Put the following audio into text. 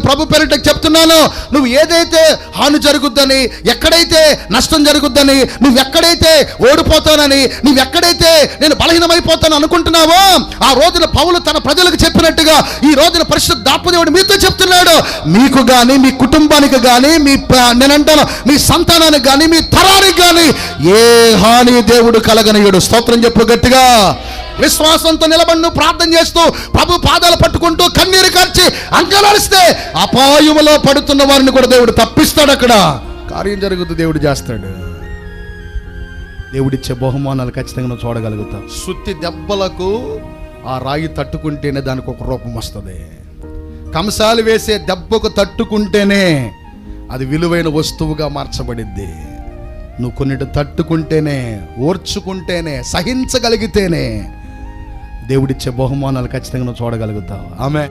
ప్రభు పేరిట చెప్తున్నాను, నువ్వు ఏదైతే హాని జరుగుద్దని, ఎక్కడైతే నష్టం జరుగుద్దని, నువ్వు ఎక్కడైతే ఓడిపోతానని, నువ్వు ఎక్కడైతే నేను బలహీనమైపోతాను అనుకుంటున్నావో, ఆ రోజున పౌలు తన ప్రజలకు చెప్పినట్టుగా ఈ రోజున పరిశుద్ధాత్మ దేవుడు మీతో చెప్తున్నాడు, మీకు కానీ మీ కుటుంబానికి కానీ నేనంటాను మీ సంతానానికి కానీ మీ తరానికి కానీ ఏ హాని దేవుడు కలగనీయుడు. స్తోత్రం చెప్పు గట్టిగా. విశ్వాసంతో నిలబడి ప్రార్థన చేస్తూ ప్రభు పాదాలు పట్టుకుంటూ కన్నీరు కార్చి అంకలాడిస్తే అపాయములో పడుతున్న వారిని కూడా దేవుడు తప్పిస్తాడు. అక్కడ కార్యం జరుగుతుంది, దేవుడు చేస్తాడు. దేవుడిచ్చే బహుమానాలు ఖచ్చితంగా నువ్వు చూడగలుగుతావు. సుత్తి దెబ్బలకు ఆ రాయి తట్టుకుంటేనే దానికి ఒక రూపం వస్తుంది. కంసాలు వేసే దెబ్బకు తట్టుకుంటేనే అది విలువైన వస్తువుగా మార్చబడిద్ది. నువ్వు కొన్నిటి తట్టుకుంటేనే, ఓర్చుకుంటేనే, సహించగలిగితేనే దేవుడిచ్చే బహుమానాలు ఖచ్చితంగా నువ్వు చూడగలుగుతావు. ఆమె